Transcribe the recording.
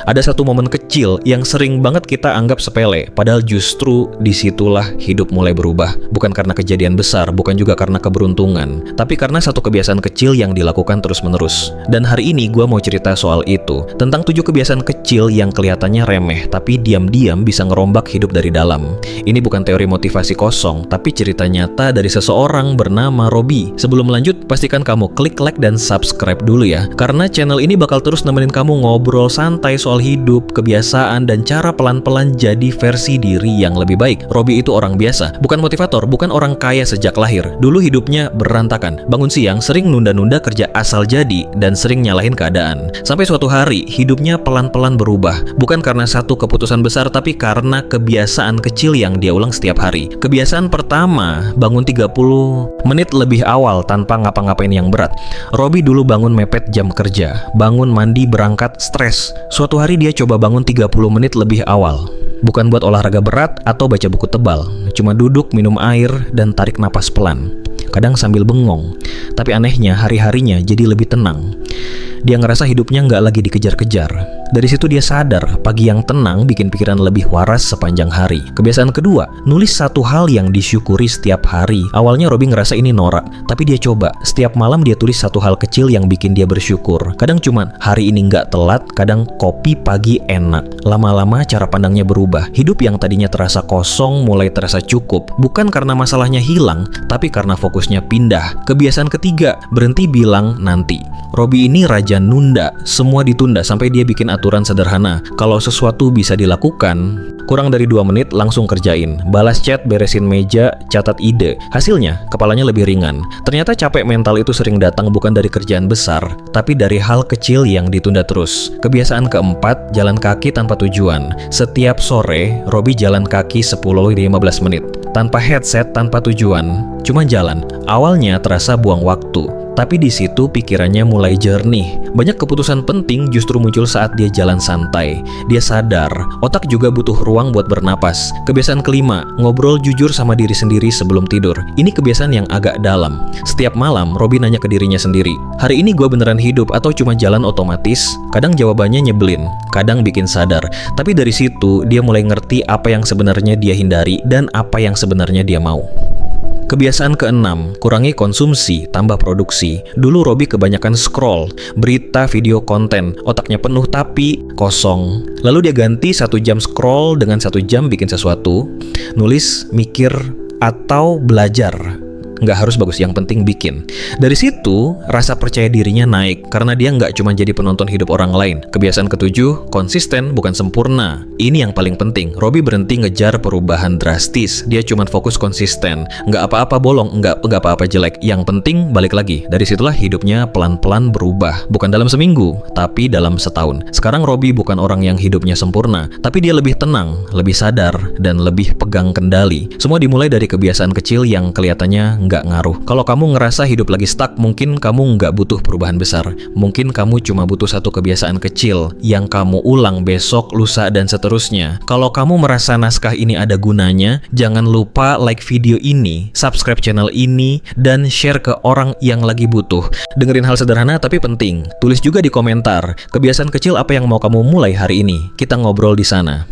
Ada satu momen kecil yang sering banget kita anggap sepele, padahal justru disitulah hidup mulai berubah. Bukan karena kejadian besar, bukan juga karena keberuntungan, tapi karena satu kebiasaan kecil yang dilakukan terus-menerus. Dan hari ini gue mau cerita soal itu, tentang 7 kebiasaan kecil yang kelihatannya remeh, tapi diam-diam bisa ngerombak hidup dari dalam. Ini bukan teori motivasi kosong, tapi cerita nyata dari seseorang bernama Robby. Sebelum lanjut, pastikan kamu klik like dan subscribe dulu ya, karena channel ini bakal terus nemenin kamu ngobrol santai soal hidup, kebiasaan, dan cara pelan-pelan jadi versi diri yang lebih baik. Robby itu orang biasa, bukan motivator, bukan orang kaya sejak lahir. Dulu hidupnya berantakan, bangun siang, sering nunda-nunda kerja asal jadi, dan sering nyalahin keadaan. Sampai suatu hari, hidupnya pelan-pelan berubah. Bukan karena satu keputusan besar, tapi karena kebiasaan kecil yang dia ulang setiap hari. Kebiasaan pertama, bangun 30 menit lebih awal tanpa ngapa-ngapain yang berat. Robby dulu bangun mepet jam kerja, bangun mandi berangkat stres. Suatu hari dia coba bangun 30 menit lebih awal. Bukan buat olahraga berat atau baca buku tebal, cuma duduk, minum air, dan tarik napas pelan. Kadang sambil bengong, tapi anehnya hari-harinya jadi lebih tenang. Dia ngerasa hidupnya nggak lagi dikejar-kejar. Dari situ dia sadar, pagi yang tenang bikin pikiran lebih waras sepanjang hari. Kebiasaan kedua, nulis satu hal yang disyukuri setiap hari. Awalnya Robby ngerasa ini norak, tapi dia coba. Setiap malam dia tulis satu hal kecil yang bikin dia bersyukur. Kadang cuman, hari ini nggak telat, kadang kopi pagi enak. Lama-lama cara pandangnya berubah. Hidup yang tadinya terasa kosong mulai terasa cukup. Bukan karena masalahnya hilang, tapi karena fokusnya pindah. Kebiasaan ketiga, berhenti bilang nanti. Robby ini raja nunda, semua ditunda sampai dia bikin aturan sederhana. Kalau sesuatu bisa dilakukan, kurang dari 2 menit langsung kerjain. Balas chat, beresin meja, catat ide. Hasilnya, kepalanya lebih ringan. Ternyata capek mental itu sering datang bukan dari kerjaan besar, tapi dari hal kecil yang ditunda terus. Kebiasaan keempat, jalan kaki tanpa tujuan. Setiap sore, Robby jalan kaki 10-15 menit. Tanpa headset, tanpa tujuan. Cuma jalan. Awalnya terasa buang waktu, tapi di situ pikirannya mulai jernih. Banyak keputusan penting justru muncul saat dia jalan santai. Dia sadar, otak juga butuh ruang buat bernapas. Kebiasaan kelima, ngobrol jujur sama diri sendiri sebelum tidur. Ini kebiasaan yang agak dalam. Setiap malam, Robby nanya ke dirinya sendiri, hari ini gue beneran hidup atau cuma jalan otomatis? Kadang jawabannya nyebelin, kadang bikin sadar. Tapi dari situ, dia mulai ngerti apa yang sebenarnya dia hindari dan apa yang sebenarnya dia mau. Kebiasaan keenam, kurangi konsumsi, tambah produksi. Dulu Robby kebanyakan scroll, berita, video, konten. Otaknya penuh tapi kosong. Lalu dia ganti 1 jam scroll dengan 1 jam bikin sesuatu, nulis, mikir, atau belajar. Nggak harus bagus, yang penting bikin. Dari situ, rasa percaya dirinya naik, karena dia nggak cuma jadi penonton hidup orang lain. Kebiasaan ketujuh, konsisten bukan sempurna. Ini yang paling penting. Robby berhenti ngejar perubahan drastis. Dia cuma fokus konsisten. Nggak apa-apa bolong, nggak apa-apa jelek. Yang penting balik lagi. Dari situlah hidupnya pelan-pelan berubah. Bukan dalam seminggu, tapi dalam setahun. Sekarang Robby bukan orang yang hidupnya sempurna, tapi dia lebih tenang, lebih sadar, dan lebih pegang kendali. Semua dimulai dari kebiasaan kecil yang kelihatannya nggak ngaruh. Kalau kamu ngerasa hidup lagi stuck, mungkin kamu nggak butuh perubahan besar. Mungkin kamu cuma butuh satu kebiasaan kecil yang kamu ulang besok, lusa, dan seterusnya. Kalau kamu merasa naskah ini ada gunanya, jangan lupa like video ini, subscribe channel ini, dan share ke orang yang lagi butuh. Dengerin hal sederhana tapi penting. Tulis juga di komentar, kebiasaan kecil apa yang mau kamu mulai hari ini. Kita ngobrol di sana.